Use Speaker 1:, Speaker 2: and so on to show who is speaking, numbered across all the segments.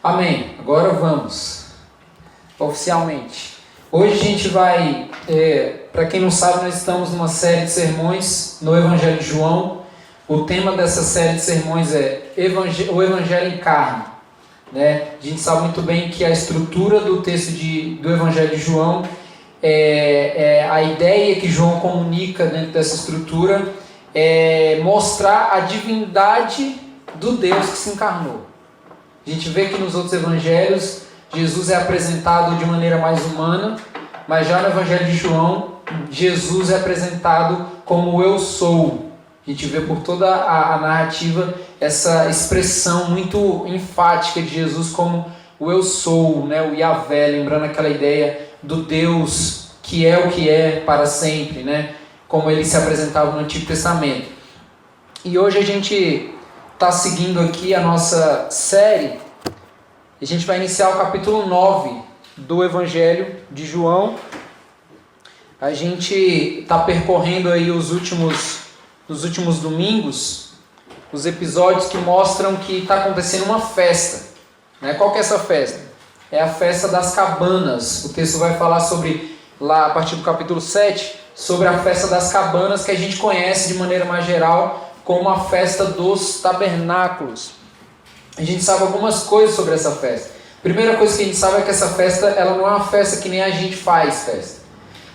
Speaker 1: Amém. Agora vamos, oficialmente. Hoje a gente vai, para quem não sabe, nós estamos numa série de sermões no Evangelho de João. O tema dessa série de sermões é o Evangelho em carne. Né? A gente sabe muito bem que a estrutura do texto do Evangelho de João, a ideia que João comunica dentro dessa estrutura é mostrar a divindade do Deus que se encarnou. A gente vê que nos outros evangelhos Jesus é apresentado de maneira mais humana, mas já no Evangelho de João, Jesus é apresentado como eu sou. A gente vê por toda a narrativa essa expressão muito enfática de Jesus como o eu sou, né? O Yahvé, lembrando aquela ideia do Deus que é para sempre, né? Como ele se apresentava no Antigo Testamento. E hoje a gente está seguindo aqui a nossa série. A gente vai iniciar o capítulo 9 do Evangelho de João. A gente está percorrendo aí nos últimos domingos, os episódios que mostram que está acontecendo uma festa. Né? Qual que é essa festa? É a festa das cabanas. O texto vai falar sobre, lá a partir do capítulo 7, sobre a festa das cabanas, que a gente conhece de maneira mais geral como a festa dos tabernáculos. A gente sabe algumas coisas sobre essa festa. Primeira coisa que a gente sabe é que essa festa ela não é uma festa que nem a gente faz festa.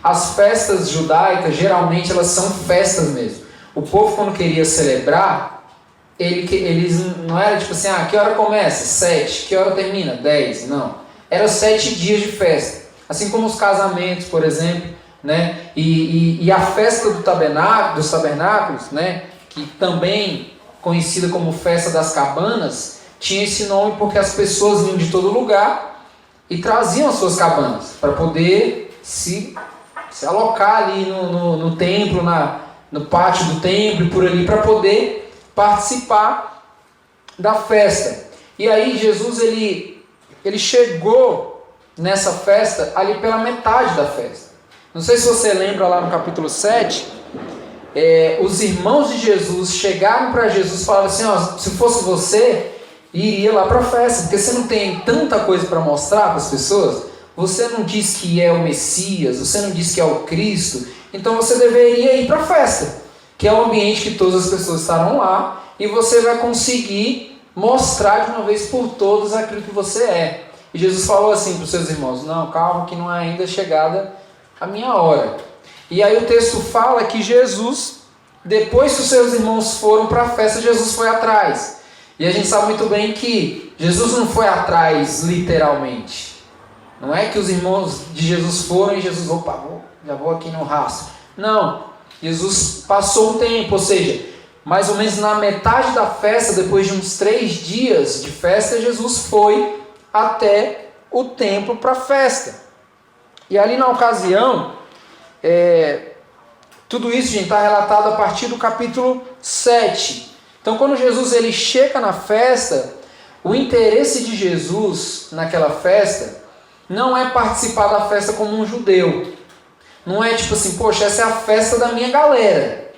Speaker 1: As festas judaicas, geralmente, elas são festas mesmo. O povo, quando queria celebrar, eles não era tipo assim, que hora começa? 7. Que hora termina? 10. Não. Eram 7 dias de festa. Assim como os casamentos, por exemplo, né? E a festa dos tabernáculos, né? Que também conhecida como festa das cabanas, tinha esse nome porque as pessoas vinham de todo lugar e traziam as suas cabanas para poder se alocar ali no templo, no pátio do templo e por ali, para poder participar da festa. E aí Jesus ele chegou nessa festa ali pela metade da festa. Não sei se você lembra lá no capítulo 7, os irmãos de Jesus chegaram para Jesus e falaram assim, se fosse você, iria lá para a festa, porque você não tem tanta coisa para mostrar para as pessoas, você não diz que é o Messias, você não diz que é o Cristo, então você deveria ir para a festa, que é o ambiente que todas as pessoas estarão lá, e você vai conseguir mostrar de uma vez por todas aquilo que você é. E Jesus falou assim para os seus irmãos, não, calma que não é ainda chegada a minha hora. E aí o texto fala que Jesus, depois que os seus irmãos foram para a festa, Jesus foi atrás. E a gente sabe muito bem que Jesus não foi atrás literalmente. Não é que os irmãos de Jesus foram e Jesus, já vou aqui no rastro. Não, Jesus passou um tempo, ou seja, mais ou menos na metade da festa, depois de uns 3 dias de festa, Jesus foi até o templo para a festa. E ali na ocasião, tudo isso, gente, está relatado a partir do capítulo 7. Então, quando Jesus ele chega na festa, o interesse de Jesus naquela festa não é participar da festa como um judeu. Não é tipo assim, poxa, essa é a festa da minha galera.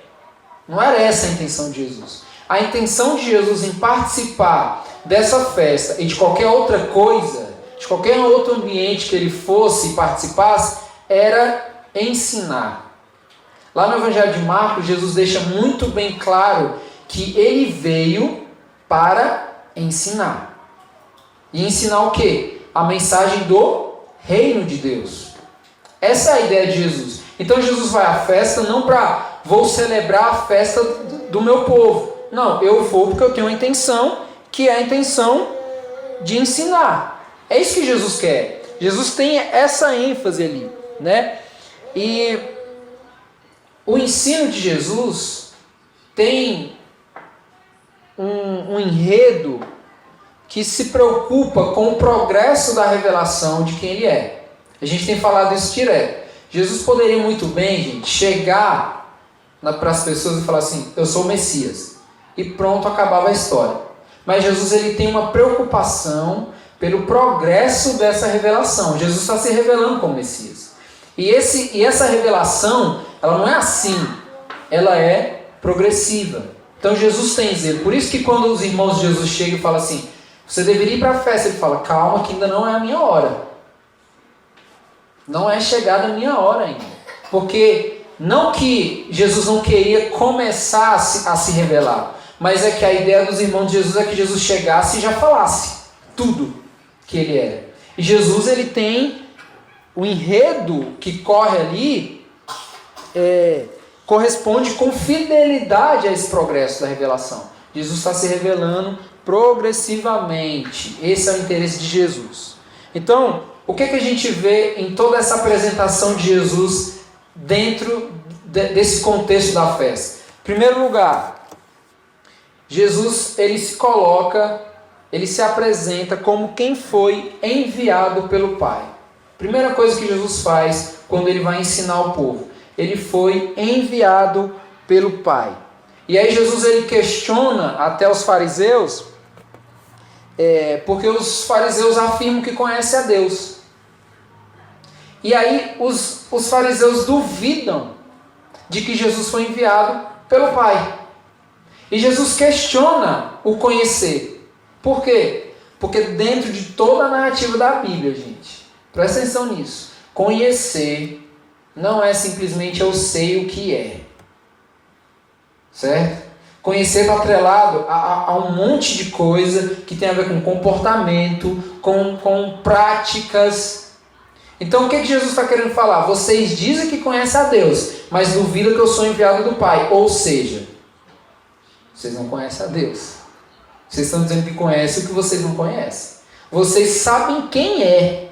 Speaker 1: Não era essa a intenção de Jesus. A intenção de Jesus em participar dessa festa e de qualquer outra coisa, de qualquer outro ambiente que ele fosse e participasse, era ensinar. Lá no Evangelho de Marcos, Jesus deixa muito bem claro que ele veio para ensinar. E ensinar o quê? A mensagem do reino de Deus. Essa é a ideia de Jesus. Então Jesus vai à festa não para vou celebrar a festa do meu povo. Não, eu vou porque eu tenho uma intenção, que é a intenção de ensinar. É isso que Jesus quer. Jesus tem essa ênfase ali, né? E o ensino de Jesus tem um enredo que se preocupa com o progresso da revelação de quem ele é. A gente tem falado isso direto. Jesus poderia muito bem, gente, chegar para as pessoas e falar assim, eu sou o Messias. E pronto, acabava a história. Mas Jesus ele tem uma preocupação pelo progresso dessa revelação. Jesus está se revelando como Messias. E essa revelação, ela não é assim. Ela é progressiva. Então Jesus tem zelo. Por isso que quando os irmãos de Jesus chegam e falam assim, Você deveria ir para a festa. Ele fala, calma que ainda não é a minha hora. Não é chegada a minha hora ainda. Porque não que Jesus não queria começar a se revelar, mas é que a ideia dos irmãos de Jesus é que Jesus chegasse e já falasse tudo que ele era. E Jesus, ele tem o enredo que corre ali, corresponde com fidelidade a esse progresso da revelação. Jesus está se revelando progressivamente. Esse é o interesse de Jesus. Então, o que a gente vê em toda essa apresentação de Jesus dentro desse contexto da festa? Em primeiro lugar, Jesus, ele se apresenta como quem foi enviado pelo Pai. Primeira coisa que Jesus faz quando ele vai ensinar o povo, ele foi enviado pelo Pai. E aí Jesus, ele questiona até os fariseus, porque os fariseus afirmam que conhecem a Deus. E aí os fariseus duvidam de que Jesus foi enviado pelo Pai. E Jesus questiona o conhecer. Por quê? Porque dentro de toda a narrativa da Bíblia, gente, presta atenção nisso, conhecer não é simplesmente eu sei o que é. Certo? Conhecer está atrelado a um monte de coisa que tem a ver com comportamento, com práticas. Então o que Jesus está querendo falar? Vocês dizem que conhecem a Deus, mas duvidam que eu sou enviado do Pai. Ou seja, vocês não conhecem a Deus. Vocês estão dizendo que conhecem o que vocês não conhecem. Vocês sabem quem é.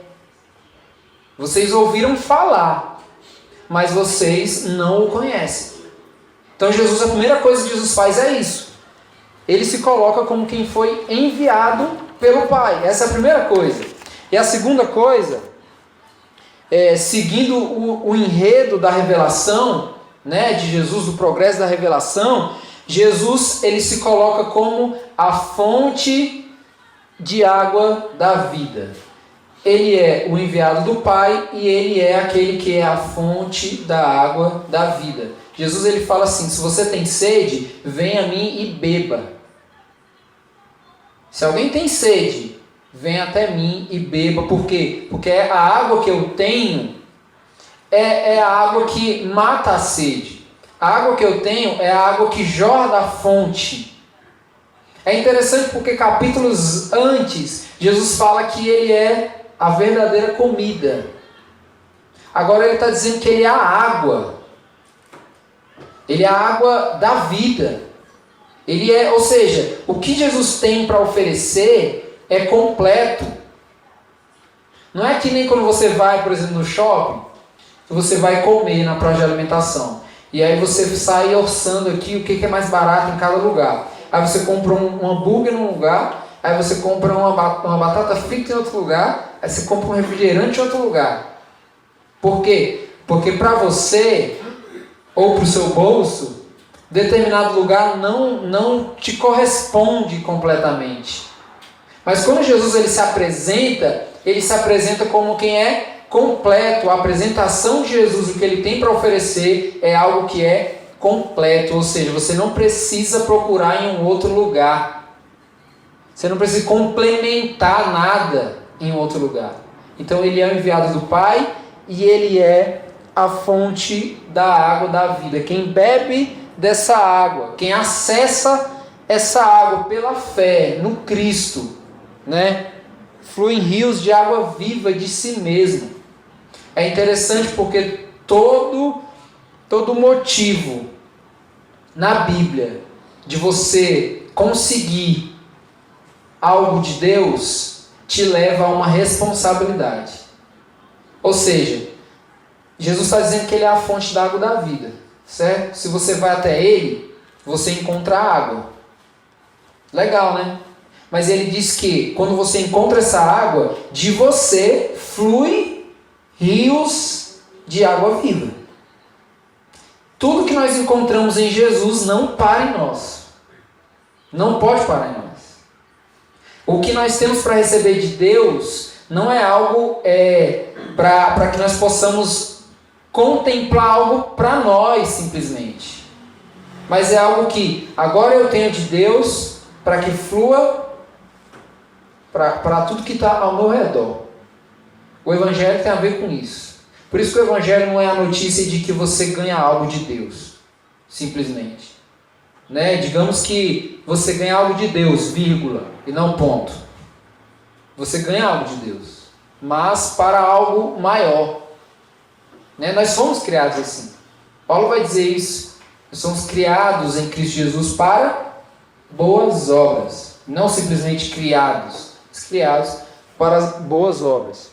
Speaker 1: Vocês ouviram falar, mas vocês não o conhecem. Então Jesus, a primeira coisa que Jesus faz é isso. Ele se coloca como quem foi enviado pelo Pai. Essa é a primeira coisa. E a segunda coisa, seguindo o enredo da revelação, né, de Jesus, do progresso da revelação, Jesus, ele se coloca como a fonte de água da vida. Ele é o enviado do Pai e ele é aquele que é a fonte da água da vida. Jesus, ele fala assim, se você tem sede, venha a mim e beba. Se alguém tem sede, venha até mim e beba. Por quê? Porque a água que eu tenho é a água que mata a sede. A água que eu tenho é a água que jorra da fonte. É interessante porque capítulos antes, Jesus fala que ele é a verdadeira comida. Agora ele está dizendo que ele é a água. Ele é a água da vida. Ou seja, o que Jesus tem para oferecer é completo. Não é que nem quando você vai, por exemplo, no shopping, você vai comer na praça de alimentação. E aí você sai orçando aqui o que é mais barato em cada lugar. Aí você compra um hambúrguer num lugar, aí você compra uma batata frita em outro lugar, aí você compra um refrigerante em outro lugar. Por quê? Porque para você, ou para o seu bolso, determinado lugar não te corresponde completamente. Mas quando Jesus ele se apresenta como quem é completo. A apresentação de Jesus, o que ele tem para oferecer, é algo que é completo. Ou seja, você não precisa procurar em um outro lugar. Você não precisa complementar nada em outro lugar. Então ele é o enviado do Pai e ele é a fonte da água da vida. Quem bebe dessa água, quem acessa essa água pela fé no Cristo, né? Fluem rios de água viva de si mesmo. É interessante porque todo motivo na Bíblia de você conseguir algo de Deus te leva a uma responsabilidade. Ou seja, Jesus está dizendo que ele é a fonte da água da vida, certo? Se você vai até ele, você encontra água. Legal, né? Mas ele diz que quando você encontra essa água, de você flui rios de água viva. Tudo que nós encontramos em Jesus não para em nós. Não pode parar em nós. O que nós temos para receber de Deus não é algo para que nós possamos contemplar algo para nós simplesmente. Mas é algo que agora eu tenho de Deus para que flua para tudo que está ao meu redor. O Evangelho tem a ver com isso. Por isso que o Evangelho não é a notícia de que você ganha algo de Deus, simplesmente. Né? Digamos que você ganha algo de Deus, vírgula, e não ponto. Você ganha algo de Deus, mas para algo maior. Né? Nós somos criados assim. Paulo vai dizer isso. Nós somos criados em Cristo Jesus para boas obras. Não simplesmente criados, mas criados para as boas obras.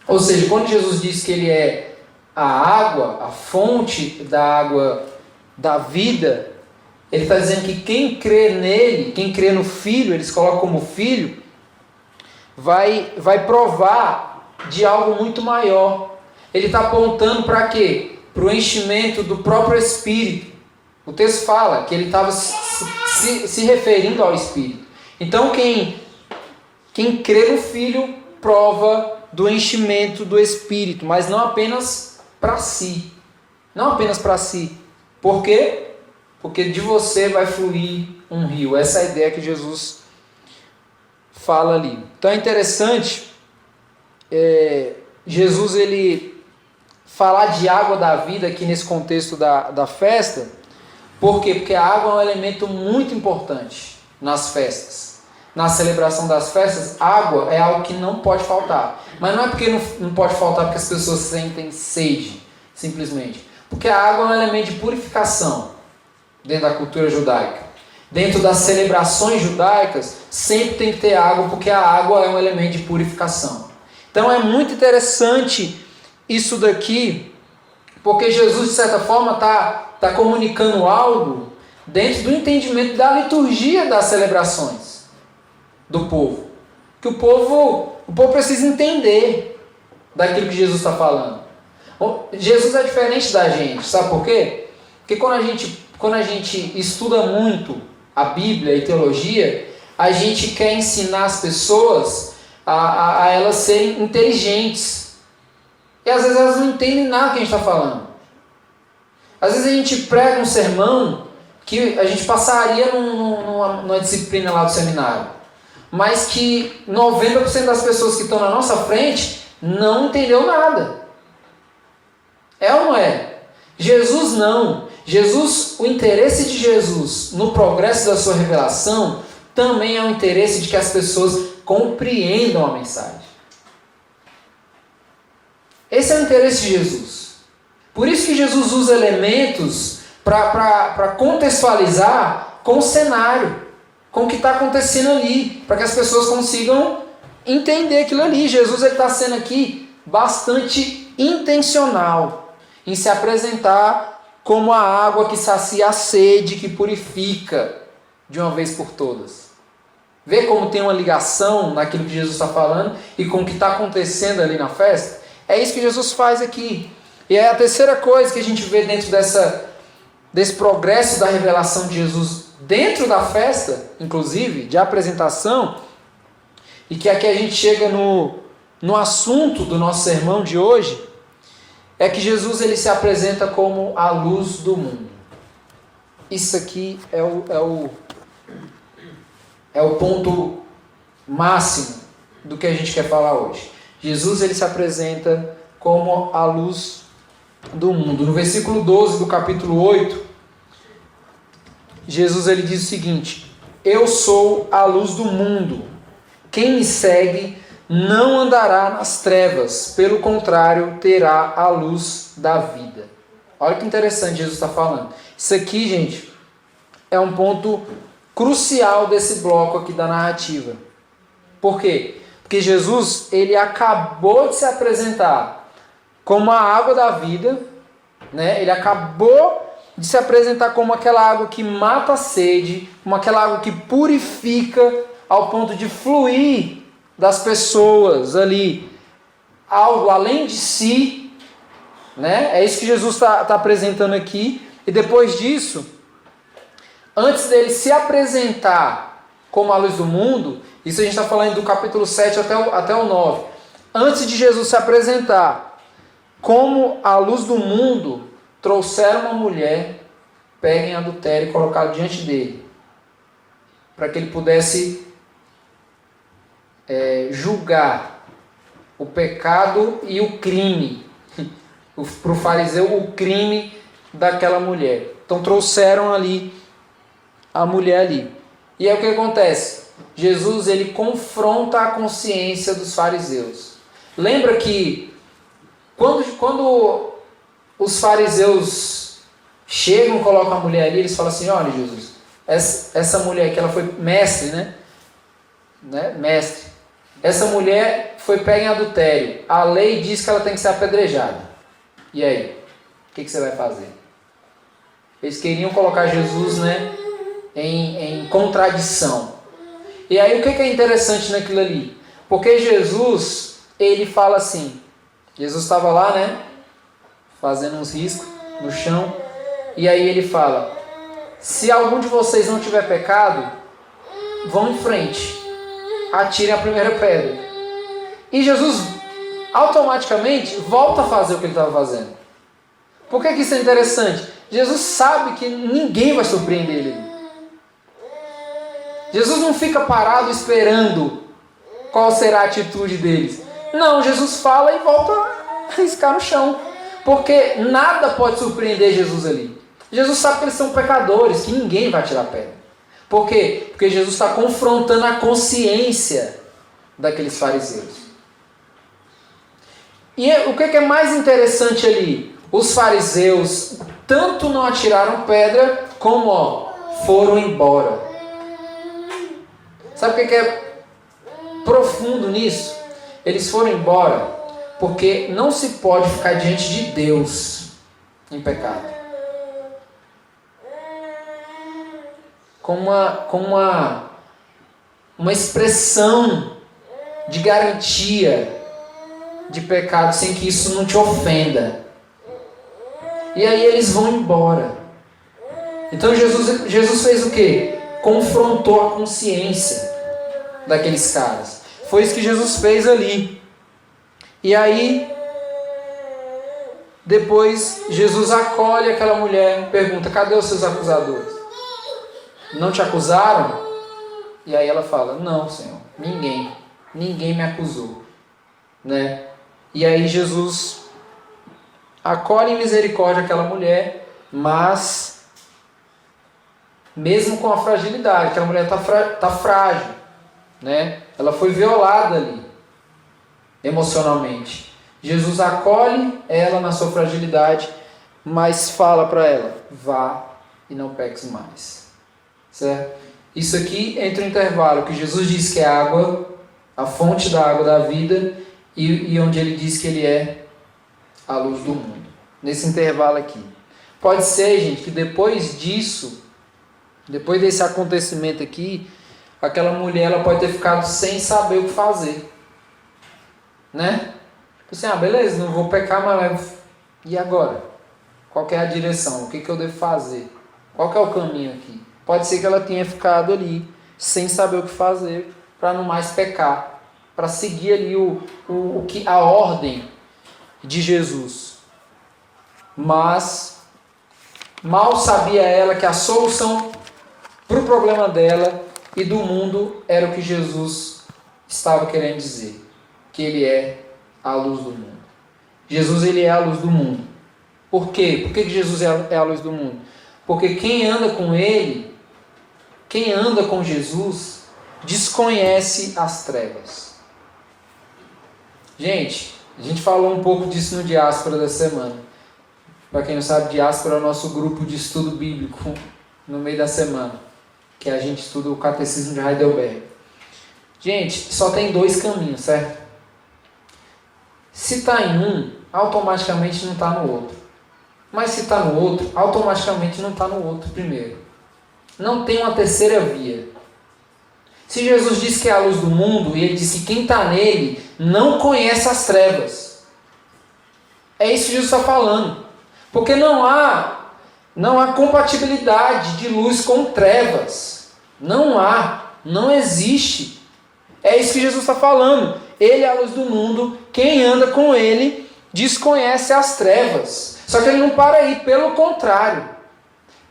Speaker 1: Ou seja, quando Jesus diz que Ele é a água, a fonte da água da vida, Ele está dizendo que quem crê nele, quem crê no Filho, eles colocam como Filho, vai provar de algo muito maior. Ele está apontando para quê? Para o enchimento do próprio Espírito. O texto fala que ele estava se referindo ao Espírito. Então quem crê no Filho prova do enchimento do Espírito, mas não apenas para si. Não apenas para si. Por quê? Porque de você vai fluir um rio. Essa é a ideia que Jesus fala ali. Então é interessante Jesus ele falar de água da vida aqui nesse contexto da festa. Por quê? Porque a água é um elemento muito importante nas festas. Na celebração das festas, água é algo que não pode faltar. Mas não é porque não pode faltar porque as pessoas sentem sede, simplesmente. Porque a água é um elemento de purificação dentro da cultura judaica. Dentro das celebrações judaicas, sempre tem que ter água, porque a água é um elemento de purificação. Então é muito interessante isso daqui, porque Jesus, de certa forma, está comunicando algo dentro do entendimento da liturgia das celebrações do povo. Que o povo precisa entender daquilo que Jesus está falando. Jesus é diferente da gente, sabe por quê? Porque quando a gente estuda muito a Bíblia e teologia, a gente quer ensinar as pessoas a elas serem inteligentes. E às vezes elas não entendem nada que a gente está falando. Às vezes a gente prega um sermão que a gente passaria numa disciplina lá do seminário, mas que 90% das pessoas que estão na nossa frente não entendeu nada. É ou não é? Jesus não. O interesse de Jesus no progresso da sua revelação também é o interesse de que as pessoas compreendam a mensagem. Esse é o interesse de Jesus. Por isso que Jesus usa elementos para contextualizar com o cenário, com o que está acontecendo ali, para que as pessoas consigam entender aquilo ali. Jesus está sendo aqui bastante intencional em se apresentar como a água que sacia a sede, que purifica de uma vez por todas. Vê como tem uma ligação naquilo que Jesus está falando e com o que está acontecendo ali na festa? É isso que Jesus faz aqui. E é a terceira coisa que a gente vê dentro desse progresso da revelação de Jesus dentro da festa, inclusive, de apresentação, e que aqui a gente chega no assunto do nosso sermão de hoje, é que Jesus ele se apresenta como a luz do mundo. Isso aqui é o ponto máximo do que a gente quer falar hoje. Jesus ele se apresenta como a luz do mundo. No versículo 12 do capítulo 8, Jesus ele diz o seguinte: eu sou a luz do mundo. Quem me segue não andará nas trevas, pelo contrário, terá a luz da vida. Olha que interessante Jesus está falando. Isso aqui, gente, é um ponto crucial desse bloco aqui da narrativa. Por quê? Porque Jesus, ele acabou de se apresentar como a água da vida, né? Ele acabou de se apresentar como aquela água que mata a sede, como aquela água que purifica ao ponto de fluir das pessoas ali algo além de si, né? É isso que Jesus está apresentando aqui. E depois disso, antes dele se apresentar como a luz do mundo, isso a gente está falando do capítulo 7 até o 9. Antes de Jesus se apresentar como a luz do mundo, trouxeram uma mulher, pega em adultério e colocaram diante dele, para que ele pudesse julgar o pecado e o crime. Para o fariseu, o crime daquela mulher. Então trouxeram ali a mulher ali. E aí o que acontece? Jesus ele confronta a consciência dos fariseus. Lembra que quando os fariseus chegam e colocam a mulher ali, eles falam assim, olha Jesus, essa mulher que ela foi mestre, né? Mestre. Essa mulher foi pega em adultério. A lei diz que ela tem que ser apedrejada. E aí? O que você vai fazer? Eles queriam colocar Jesus, né, em contradição. E aí o que é interessante naquilo ali? Porque Jesus, ele fala assim, Jesus estava lá, né, fazendo uns riscos no chão, e aí ele fala, se algum de vocês não tiver pecado, vão em frente, atirem a primeira pedra. E Jesus automaticamente volta a fazer o que ele estava fazendo. Por que isso é interessante? Jesus sabe que ninguém vai surpreender ele. Jesus não fica parado esperando qual será a atitude deles. Não, Jesus fala e volta a riscar no chão. Porque nada pode surpreender Jesus ali. Jesus sabe que eles são pecadores, que ninguém vai tirar pedra. Por quê? Porque Jesus está confrontando a consciência daqueles fariseus. E o que é mais interessante ali? Os fariseus tanto não atiraram pedra, como foram embora. Sabe o que é profundo nisso? Eles foram embora porque não se pode ficar diante de Deus em pecado. Com uma expressão de garantia de pecado sem que isso não te ofenda. E aí eles vão embora. Então Jesus fez o quê? Confrontou a consciência daqueles caras. Foi isso que Jesus fez ali. E aí, depois, Jesus acolhe aquela mulher e pergunta, cadê os seus acusadores? Não te acusaram? E aí ela fala, não, Senhor, ninguém me acusou. Né? E aí Jesus acolhe em misericórdia aquela mulher, mas mesmo com a fragilidade, aquela mulher está frágil, né? Ela foi violada ali, emocionalmente. Jesus acolhe ela na sua fragilidade, mas fala para ela, vá e não peques mais. Certo? Isso aqui entre o intervalo que Jesus diz que é água, a fonte da água da vida, e onde ele diz que ele é a luz do mundo. Nesse intervalo aqui. Pode ser, gente, que depois disso, depois desse acontecimento aqui, aquela mulher ela pode ter ficado sem saber o que fazer. Né? Assim, beleza, não vou pecar, mas e agora? Qual que é a direção? O que eu devo fazer? Qual que é o caminho aqui? Pode ser que ela tenha ficado ali, sem saber o que fazer, para não mais pecar, para seguir ali a ordem de Jesus. Mas mal sabia ela que a solução para o problema dela e do mundo era o que Jesus estava querendo dizer, que ele é a luz do mundo. Jesus ele é a luz do mundo. Por quê? Por que Jesus é a luz do mundo? Porque quem anda com ele, quem anda com Jesus, desconhece as trevas. Gente, a gente falou um pouco disso no Diáspora da semana. Para quem não sabe, Diáspora é o nosso grupo de estudo bíblico no meio da semana, que a gente estuda o Catecismo de Heidelberg. Gente, só tem 2 caminhos, certo? Se está em um, automaticamente não está no outro. Mas se está no outro, automaticamente não está no outro primeiro. Não tem uma terceira via. Se Jesus diz que é a luz do mundo, e ele diz que quem está nele não conhece as trevas. É isso que Jesus está falando. Porque não há compatibilidade de luz com trevas. Não existe. É isso que Jesus está falando. Ele é a luz do mundo, quem anda com ele desconhece as trevas. Só que ele não para aí, pelo contrário.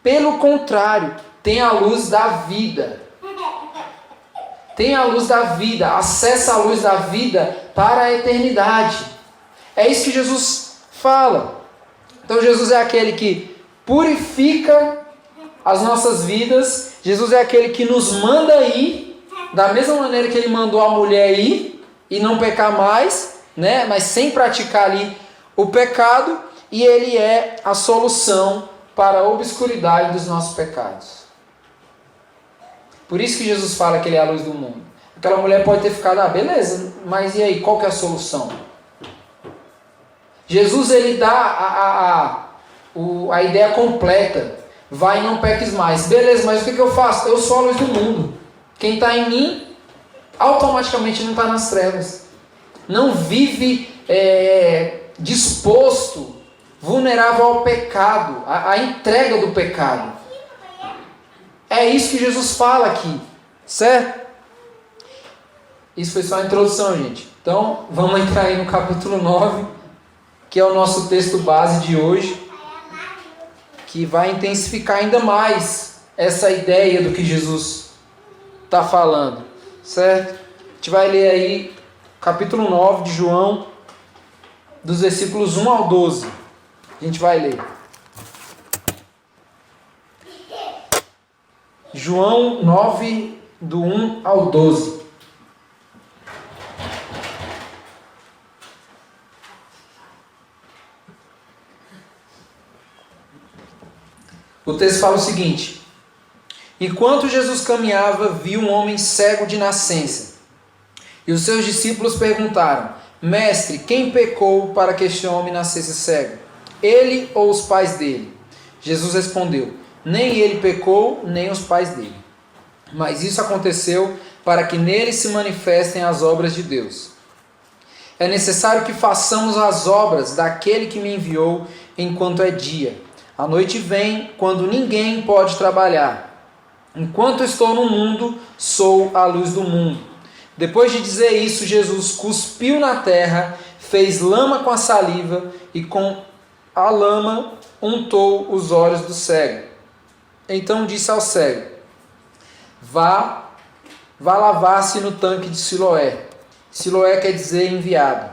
Speaker 1: Pelo contrário, tem a luz da vida. tem a luz da vida, acessa a luz da vida para a eternidade. É isso que Jesus fala. Então Jesus é aquele que purifica as nossas vidas. Jesus é aquele que nos manda ir, da mesma maneira que ele mandou a mulher ir e não pecar mais, né? Mas sem praticar ali o pecado. E ele é a solução para a obscuridade dos nossos pecados. Por isso que Jesus fala que ele é a luz do mundo. Aquela mulher pode ter ficado, beleza, mas e aí, qual que é a solução? Jesus, ele dá a ideia completa. Vai e não peques mais. Beleza, mas o que eu faço? Eu sou a luz do mundo. Quem está em mim, automaticamente não está nas trevas. Não vive disposto, vulnerável ao pecado, à entrega do pecado. É isso que Jesus fala aqui, certo? Isso foi só a introdução, gente. Então, vamos entrar aí no capítulo 9, que é o nosso texto base de hoje, que vai intensificar ainda mais essa ideia do que Jesus está falando, certo? A gente vai ler aí capítulo 9 de João, dos versículos 1 ao 12. A gente vai ler. João 9, do 1 ao 12. O texto fala o seguinte: enquanto Jesus caminhava, viu um homem cego de nascença. E os seus discípulos perguntaram: Mestre, quem pecou para que este homem nascesse cego? Ele ou os pais dele? Jesus respondeu: nem ele pecou, nem os pais dele. Mas isso aconteceu para que nele se manifestem as obras de Deus. É necessário que façamos as obras daquele que me enviou enquanto é dia. A noite vem, quando ninguém pode trabalhar. Enquanto estou no mundo, sou a luz do mundo. Depois de dizer isso, Jesus cuspiu na terra, fez lama com a saliva e com a lama untou os olhos do cego. Então disse ao cego: Vá lavar-se no tanque de Siloé. Siloé quer dizer enviado.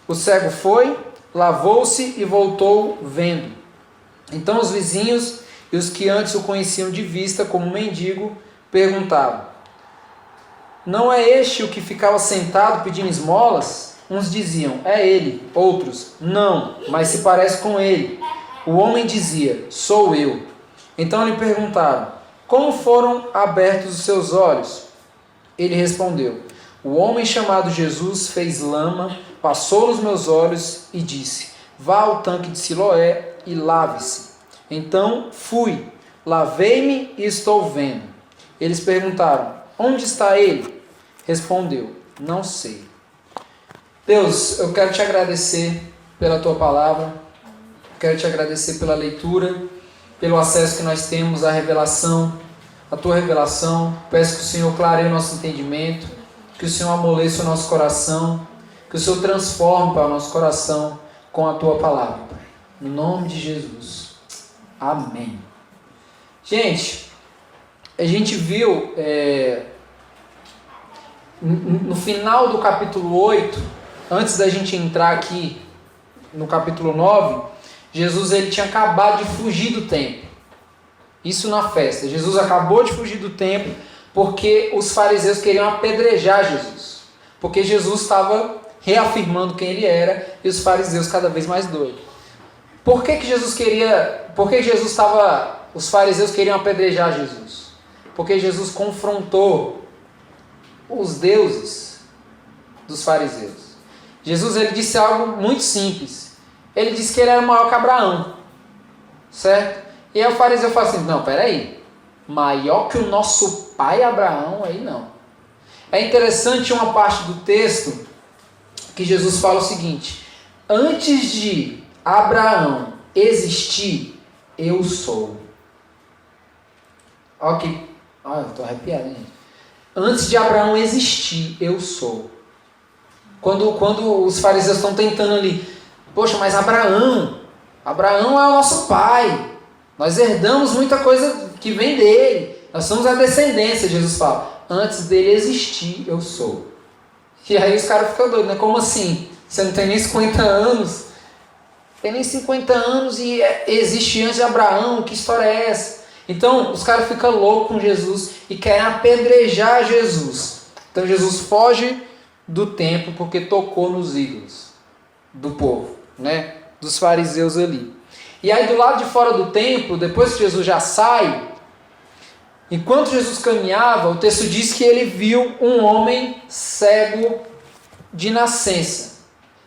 Speaker 1: O cego foi, lavou-se e voltou vendo. Então os vizinhos e os que antes o conheciam de vista como mendigo perguntavam: não é este o que ficava sentado pedindo esmolas? Uns diziam: é ele. Outros: não, mas se parece com ele. O homem dizia: sou eu. Então lhe perguntaram: como foram abertos os seus olhos? Ele respondeu: o homem chamado Jesus fez lama, passou nos meus olhos e disse: vá ao tanque de Siloé e lave-se. Então fui, lavei-me e estou vendo. Eles perguntaram: onde está ele? Respondeu: não sei. Deus, eu quero te agradecer pela tua palavra, quero te agradecer pela leitura, pelo acesso que nós temos à revelação, à tua revelação. Peço que o Senhor clareie o nosso entendimento, que o Senhor amoleça o nosso coração, que o Senhor transforme para o nosso coração com a tua palavra, Pai. No nome de Jesus. Amém. Gente, a gente viu no final do capítulo 8, antes da gente entrar aqui no capítulo 9, Jesus ele tinha acabado de fugir do templo. Isso na festa. Jesus acabou de fugir do templo porque os fariseus queriam apedrejar Jesus. Porque Jesus estava reafirmando quem ele era e os fariseus cada vez mais doidos. Por que os fariseus queriam apedrejar Jesus? Porque Jesus confrontou os deuses dos fariseus. Jesus ele disse algo muito simples. Ele disse que ele era maior que Abraão, certo? E aí o fariseu fala assim: não, peraí, maior que o nosso pai Abraão, aí não. É interessante uma parte do texto que Jesus fala o seguinte: antes de Abraão existir, eu sou. Ok, eu estou arrepiado, hein, gente? Antes de Abraão existir, eu sou. Quando os fariseus estão tentando ali, poxa, mas Abraão é o nosso pai, nós herdamos muita coisa que vem dele, nós somos a descendência. Jesus fala: antes dele existir, eu sou. E aí os caras ficam doidos, né? Como assim? Você não tem nem 50 anos? Tem nem 50 anos e existe antes de Abraão, que história é essa? Então os caras ficam loucos com Jesus e querem apedrejar Jesus. Então Jesus foge do templo porque tocou nos ídolos do povo, né? Dos fariseus ali. E aí do lado de fora do templo, depois que Jesus já sai, enquanto Jesus caminhava, o texto diz que ele viu um homem cego de nascença.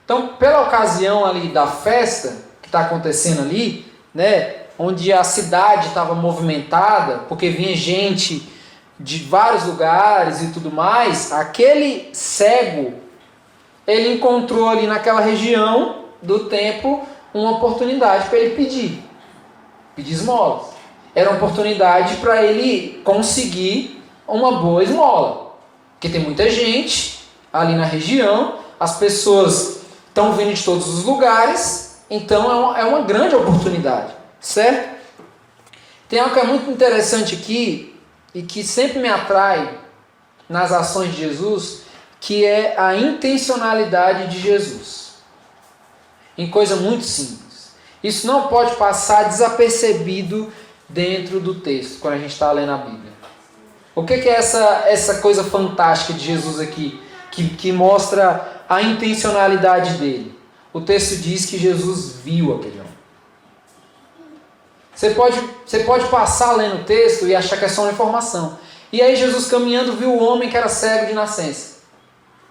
Speaker 1: Então, pela ocasião ali da festa que está acontecendo ali, né, onde a cidade estava movimentada, porque vinha gente de vários lugares e tudo mais, aquele cego, ele encontrou ali naquela região do templo uma oportunidade para ele pedir esmolas. Era uma oportunidade para ele conseguir uma boa esmola, porque tem muita gente ali na região, as pessoas estão vindo de todos os lugares, então é uma grande oportunidade, certo? Tem algo que é muito interessante aqui e que sempre me atrai nas ações de Jesus, que é a intencionalidade de Jesus, em coisa muito simples. Isso não pode passar desapercebido dentro do texto, quando a gente está lendo a Bíblia. O que é essa coisa fantástica de Jesus aqui, que mostra a intencionalidade dele? O texto diz que Jesus viu aquele homem. Você pode passar lendo o texto e achar que é só uma informação. E aí Jesus caminhando viu o homem que era cego de nascença.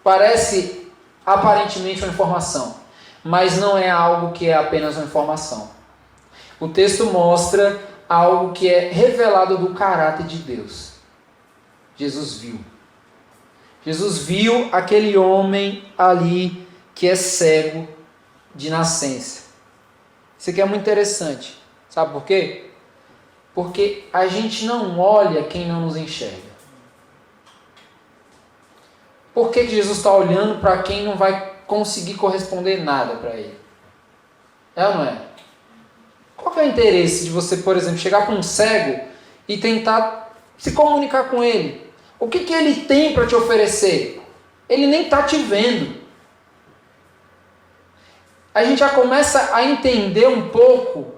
Speaker 1: Parece aparentemente uma informação, mas não é algo que é apenas uma informação. O texto mostra algo que é revelado do caráter de Deus. Jesus viu. Jesus viu aquele homem ali que é cego de nascença. Isso aqui é muito interessante. Sabe por quê? Porque a gente não olha quem não nos enxerga. Por que Jesus está olhando para quem não vai conseguir corresponder nada para ele? É ou não é? Qual que é o interesse de você, por exemplo, chegar para um cego e tentar se comunicar com ele? O que ele tem para te oferecer? Ele nem está te vendo. A gente já começa a entender um pouco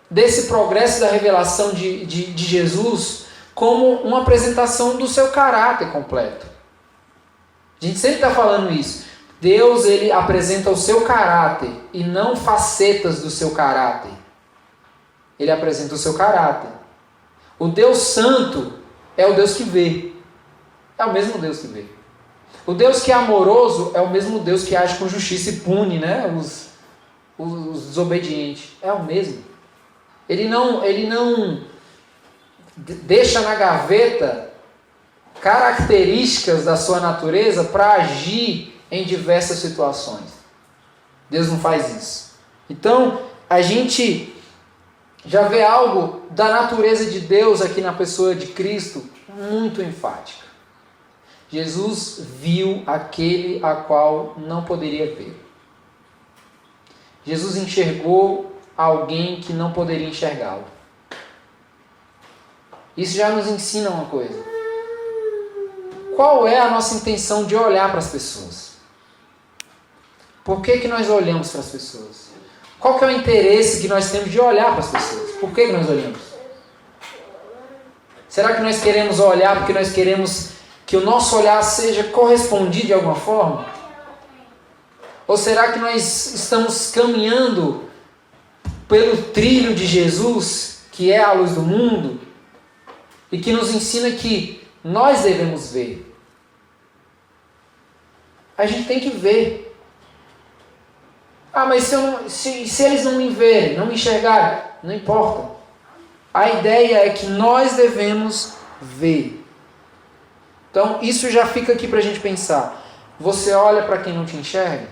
Speaker 1: desse progresso da revelação de Jesus como uma apresentação do seu caráter completo. A gente sempre está falando isso. Deus, ele apresenta o seu caráter e não facetas do seu caráter. Ele apresenta o seu caráter. O Deus Santo é o Deus que vê. É o mesmo Deus que vê. O Deus que é amoroso é o mesmo Deus que age com justiça e pune, né, os desobedientes. É o mesmo. Ele não deixa na gaveta características da sua natureza para agir em diversas situações. Deus não faz isso. Então, a gente já vê algo da natureza de Deus aqui na pessoa de Cristo muito enfática. Jesus viu aquele a qual não poderia ver. Jesus enxergou alguém que não poderia enxergá-lo. Isso já nos ensina uma coisa. Qual é a nossa intenção de olhar para as pessoas? Por que nós olhamos para as pessoas? Qual que é o interesse que nós temos de olhar para as pessoas? Por que nós olhamos? Será que nós queremos olhar porque nós queremos que o nosso olhar seja correspondido de alguma forma? Ou será que nós estamos caminhando pelo trilho de Jesus, que é a luz do mundo, e que nos ensina que nós devemos ver? A gente tem que ver. Ah, mas se eles não me verem, não me enxergarem, não importa. A ideia é que nós devemos ver. Então, isso já fica aqui para a gente pensar. Você olha para quem não te enxerga?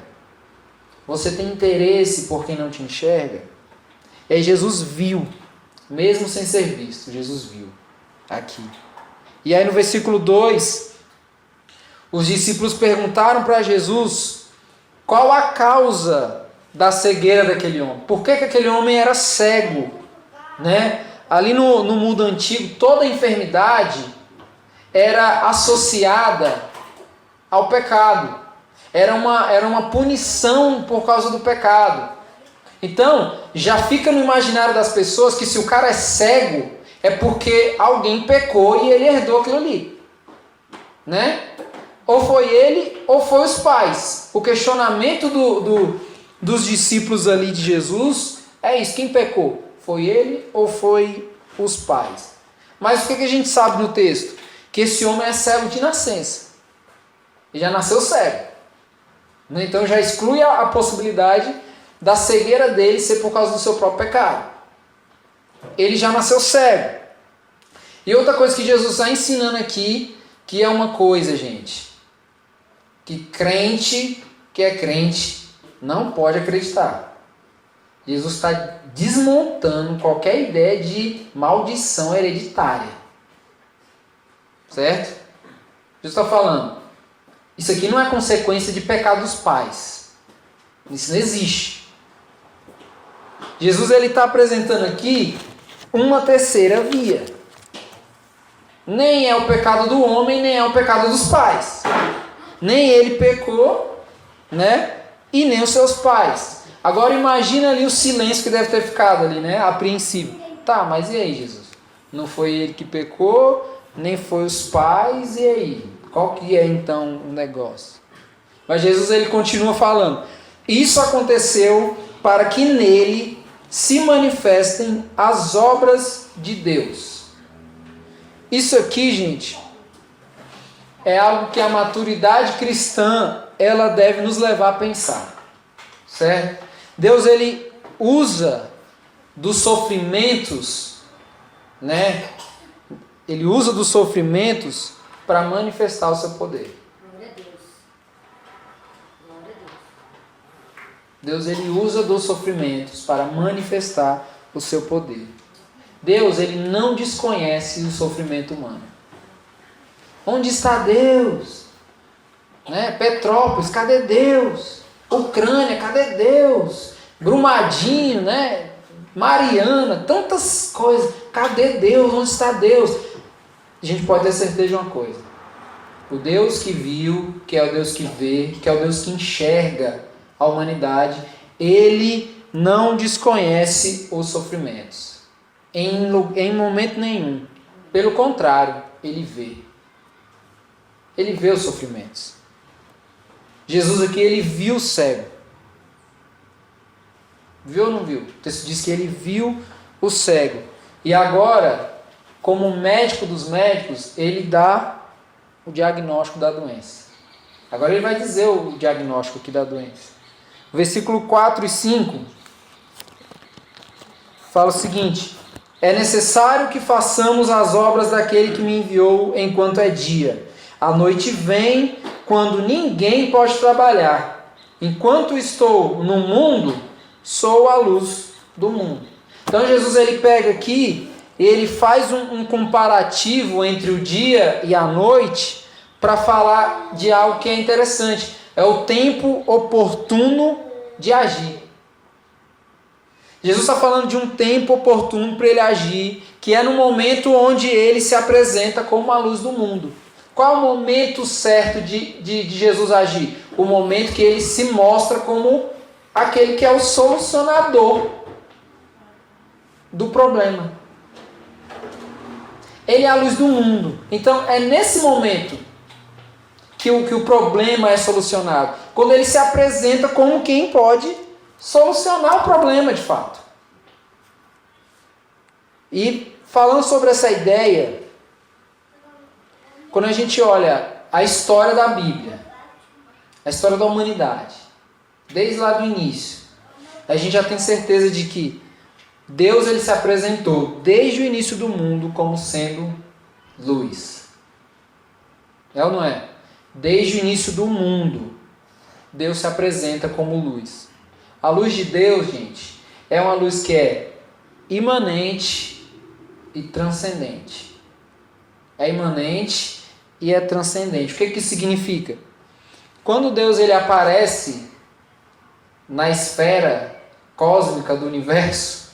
Speaker 1: Você tem interesse por quem não te enxerga? E aí Jesus viu, mesmo sem ser visto, Jesus viu aqui. E aí no versículo 2, os discípulos perguntaram para Jesus qual a causa da cegueira daquele homem. Por que aquele homem era cego? Né? Ali no mundo antigo, toda enfermidade era associada ao pecado. Era uma punição por causa do pecado. Então, já fica no imaginário das pessoas que se o cara é cego, é porque alguém pecou e ele herdou aquilo ali. Né? Ou foi ele, ou foi os pais. O questionamento dos discípulos ali de Jesus é isso: quem pecou? Foi ele ou foi os pais? Mas o que a gente sabe no texto? Que esse homem é cego de nascença. Ele já nasceu cego. Então já exclui a possibilidade da cegueira dele ser por causa do seu próprio pecado. Ele já nasceu cego. E outra coisa que Jesus está ensinando aqui, que é uma coisa, gente, que crente que é crente não pode acreditar. Jesus está desmontando qualquer ideia de maldição hereditária. Certo? Jesus está falando, isso aqui não é consequência de pecado dos pais. Isso não existe. Jesus está apresentando aqui uma terceira via. Nem é o pecado do homem, nem é o pecado dos pais. Nem ele pecou, né? E nem os seus pais. Agora imagina ali o silêncio que deve ter ficado ali, né? A princípio. Tá, mas e aí, Jesus? Não foi ele que pecou, nem foi os pais, e aí? Qual que é então o negócio? Mas Jesus ele continua falando. Isso aconteceu para que nele se manifestem as obras de Deus. Isso aqui, gente, é algo que a maturidade cristã ela deve nos levar a pensar. Certo? Deus ele usa dos sofrimentos, né? Ele usa dos sofrimentos para manifestar o seu poder.
Speaker 2: Glória a Deus. Glória a
Speaker 1: Deus
Speaker 2: Deus.
Speaker 1: ele usa dos sofrimentos para manifestar o seu poder. Deus ele não desconhece o sofrimento humano. Onde está Deus? Né? Petrópolis, cadê Deus? Ucrânia, cadê Deus? Brumadinho, né? Mariana, tantas coisas. Cadê Deus? Onde está Deus? A gente pode ter certeza de uma coisa. O Deus que viu, que é o Deus que vê, que é o Deus que enxerga a humanidade, ele não desconhece os sofrimentos. Em momento nenhum. Pelo contrário, ele vê. Ele vê os sofrimentos. Jesus aqui, ele viu o cego. Viu ou não viu? O texto diz que ele viu o cego. E agora, como médico dos médicos, ele dá o diagnóstico da doença. Agora ele vai dizer o diagnóstico aqui da doença. Versículo 4 e 5 fala o seguinte: é necessário que façamos as obras daquele que me enviou enquanto é dia. A noite vem quando ninguém pode trabalhar. Enquanto estou no mundo, sou a luz do mundo. Então Jesus ele pega aqui e ele faz um comparativo entre o dia e a noite para falar de algo que é interessante. É o tempo oportuno de agir. Jesus está falando de um tempo oportuno para ele agir, que é no momento onde ele se apresenta como a luz do mundo. Qual é o momento certo de Jesus agir? O momento que ele se mostra como aquele que é o solucionador do problema. Ele é a luz do mundo. Então é nesse momento que o problema é solucionado. Quando ele se apresenta como quem pode solucionar o problema de fato. E falando sobre essa ideia, quando a gente olha a história da Bíblia, a história da humanidade, desde lá do início, a gente já tem certeza de que Deus ele se apresentou desde o início do mundo como sendo luz. É ou não é? Desde o início do mundo, Deus se apresenta como luz. A luz de Deus, gente, é uma luz que é imanente e transcendente. É imanente e é transcendente. O que isso significa? Quando Deus ele aparece na esfera cósmica do universo,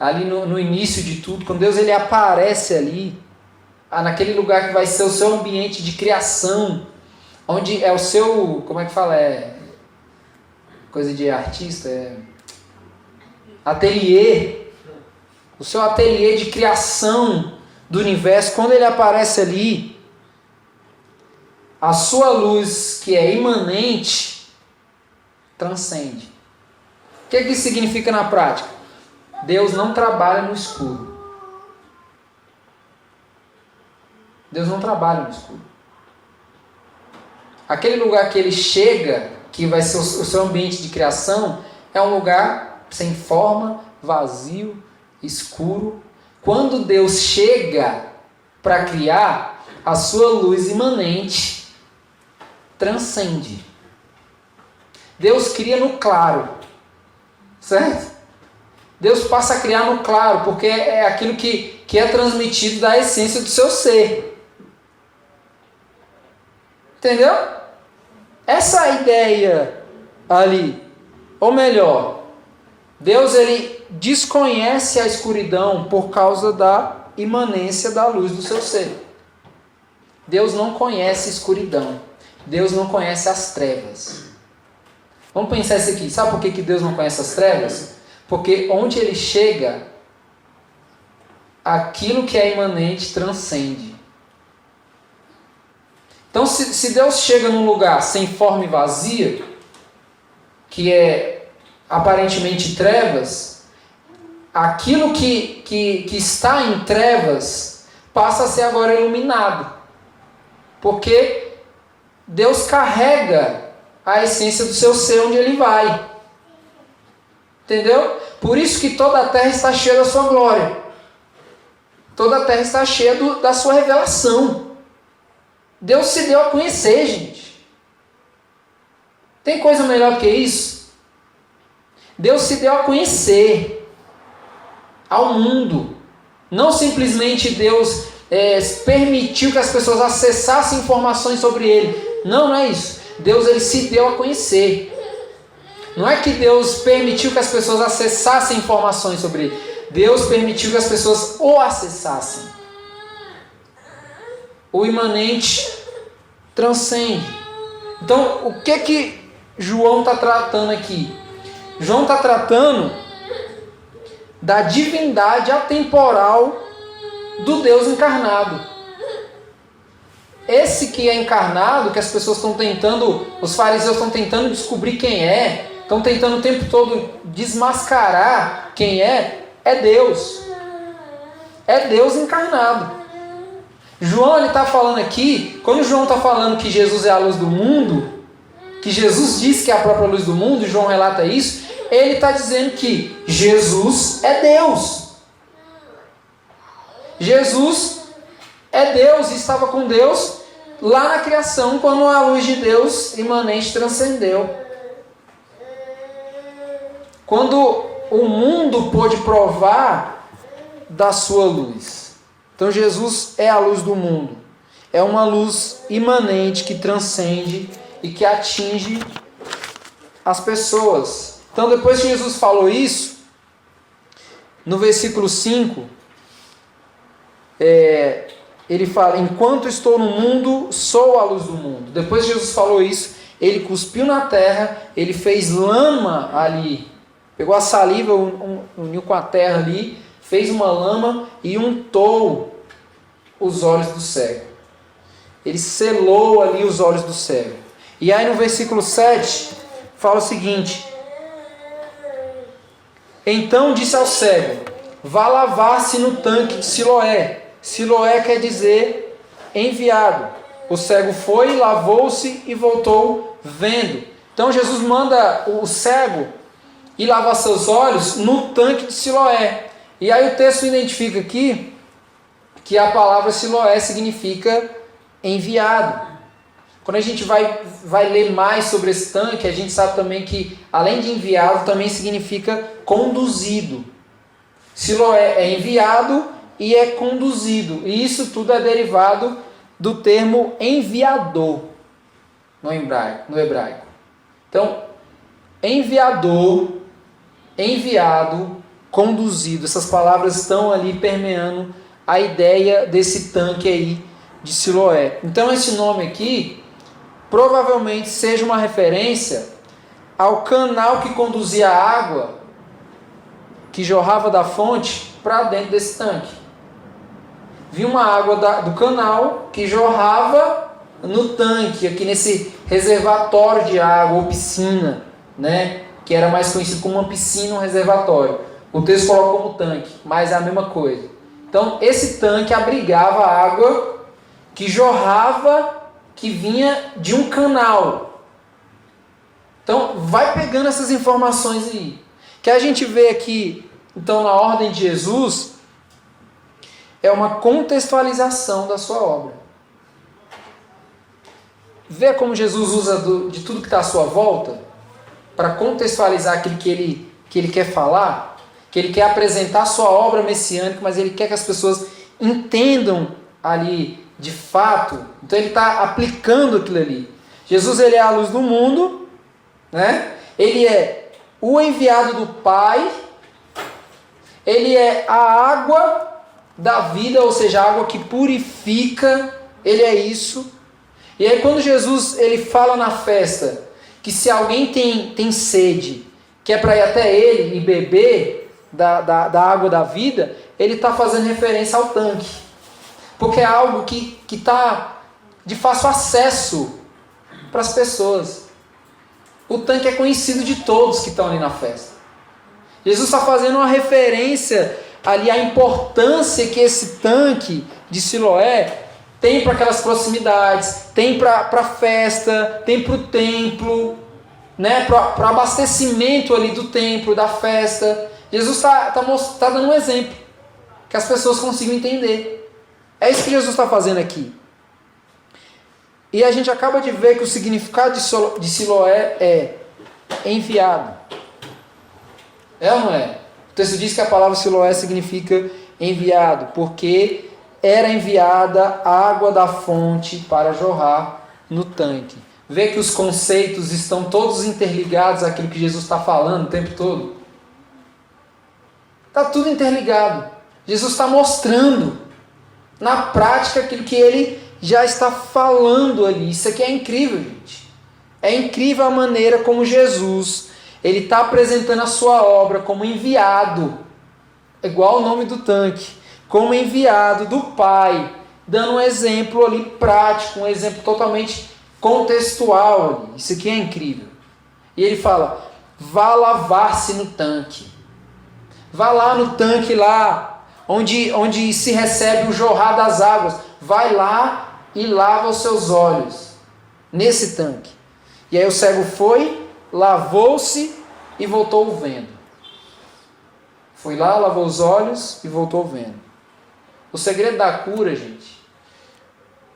Speaker 1: ali no início de tudo, quando Deus ele aparece ali, naquele lugar que vai ser o seu ambiente de criação, onde é o seu, como é que fala, coisa de artista, ateliê, o seu ateliê de criação do universo, quando ele aparece ali, a sua luz, que é imanente, transcende. O que isso significa na prática? Deus não trabalha no escuro. Deus não trabalha no escuro. Aquele lugar que ele chega, que vai ser o seu ambiente de criação, é um lugar sem forma, vazio, escuro. Quando Deus chega para criar, a sua luz imanente transcende. Deus cria no claro, certo? Deus passa a criar no claro, porque é aquilo que é transmitido da essência do seu ser. Entendeu? Essa ideia ali, ou melhor, Deus ele desconhece a escuridão por causa da imanência da luz do seu ser. Deus não conhece escuridão. Deus não conhece as trevas. Vamos pensar isso aqui. Sabe por que Deus não conhece as trevas? Porque onde ele chega, aquilo que é imanente transcende. Então, se Deus chega num lugar sem forma e vazia, que é aparentemente trevas, aquilo que está em trevas passa a ser agora iluminado. Porque Deus carrega a essência do seu ser onde ele vai. Entendeu? Por isso que toda a terra está cheia da sua glória. Toda a terra está cheia da sua revelação. Deus se deu a conhecer, gente. Tem coisa melhor do que isso? Deus se deu a conhecer ao mundo. Não simplesmente Deus permitiu que as pessoas acessassem informações sobre Ele. Não é isso. Deus ele se deu a conhecer. Não é que Deus permitiu que as pessoas acessassem informações sobre Ele. Deus permitiu que as pessoas o acessassem. O imanente transcende. Então, o que João está tratando aqui? João está tratando da divindade atemporal do Deus encarnado. Esse que é encarnado, que as pessoas estão tentando, os fariseus estão tentando descobrir quem estão tentando o tempo todo desmascarar quem é Deus. É Deus encarnado. João ele está falando aqui, quando João está falando que Jesus é a luz do mundo, que Jesus diz que é a própria luz do mundo, e João relata isso, ele está dizendo que Jesus é Deus. Jesus é Deus e estava com Deus lá na criação, quando a luz de Deus imanente transcendeu. Quando o mundo pôde provar da sua luz. Então Jesus é a luz do mundo. É uma luz imanente que transcende e que atinge as pessoas. Então depois que Jesus falou isso, no versículo 5, ele fala: enquanto estou no mundo, sou a luz do mundo. Depois que Jesus falou isso, ele cuspiu na terra, ele fez lama ali, pegou a saliva, uniu com a terra ali, fez uma lama e untou os olhos do cego. Ele selou ali os olhos do cego. E aí no versículo 7, fala o seguinte: então disse ao cego: vá lavar-se no tanque de Siloé. Siloé quer dizer enviado. O cego foi, lavou-se e voltou vendo. Então Jesus manda o cego ir lavar seus olhos no tanque de Siloé. E aí o texto identifica aqui que a palavra Siloé significa enviado. Quando a gente vai ler mais sobre esse tanque, a gente sabe também que, além de enviado, também significa conduzido. Siloé é enviado e é conduzido. E isso tudo é derivado do termo enviador no hebraico. Então, enviador, enviado, conduzido. Essas palavras estão ali permeando a ideia desse tanque aí de Siloé. Então esse nome aqui provavelmente seja uma referência ao canal que conduzia a água que jorrava da fonte para dentro desse tanque. Vinha uma água do canal que jorrava no tanque, aqui nesse reservatório de água ou piscina, né? Que era mais conhecido como uma piscina ou um reservatório. O texto coloca como tanque, mas é a mesma coisa. Então esse tanque abrigava a água que jorrava, que vinha de um canal. Então vai pegando essas informações aí. Que a gente vê aqui, então, na ordem de Jesus, é uma contextualização da sua obra. Vê como Jesus usa de tudo que está à sua volta para contextualizar aquilo que ele quer falar, que ele quer apresentar a sua obra messiânica, mas ele quer que as pessoas entendam ali de fato. Então ele está aplicando aquilo ali. Jesus, ele é a luz do mundo, né? Ele é o enviado do Pai, ele é a água da vida, ou seja, a água que purifica, ele é isso. E aí quando Jesus ele fala na festa que se alguém tem sede, que é para ir até ele e beber da água da vida, ele está fazendo referência ao tanque. Porque é algo que está de fácil acesso para as pessoas. O tanque é conhecido de todos que estão ali na festa. Jesus está fazendo uma referência ali à importância que esse tanque de Siloé tem para aquelas proximidades, tem para a festa, tem para o templo, né? Para abastecimento ali do templo, da festa. Jesus está dando um exemplo, que as pessoas consigam entender. É isso que Jesus está fazendo aqui. E a gente acaba de ver que o significado de Siloé é enviado. É ou não é? O texto diz que a palavra Siloé significa enviado, porque era enviada água da fonte para jorrar no tanque. Vê que os conceitos estão todos interligados àquilo que Jesus está falando o tempo todo. Está tudo interligado. Jesus está mostrando na prática aquilo que ele já está falando ali. Isso aqui é incrível, gente. É incrível a maneira como Jesus ele está apresentando a sua obra como enviado, igual o nome do tanque, como enviado do Pai, dando um exemplo ali prático, um exemplo totalmente contextual ali. Isso aqui é incrível. E ele fala, vá lavar-se no tanque. Vá lá no tanque lá, onde se recebe o jorrar das águas. Vai lá e lava os seus olhos nesse tanque. E aí o cego foi, lavou-se e voltou vendo. Foi lá, lavou os olhos e voltou vendo. O segredo da cura, gente,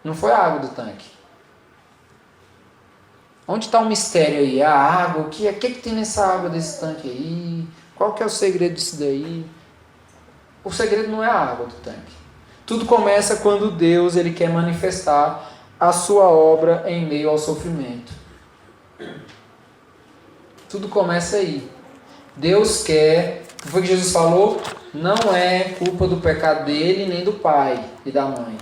Speaker 1: não foi a água do tanque. Onde está o mistério aí? A água, o que tem nessa água desse tanque aí? Qual que é o segredo disso daí? O segredo não é a água do tanque. Tudo começa quando Deus ele quer manifestar a sua obra em meio ao sofrimento. Tudo começa aí. Deus quer, o que foi que Jesus falou? Não é culpa do pecado dele, nem do pai e da mãe.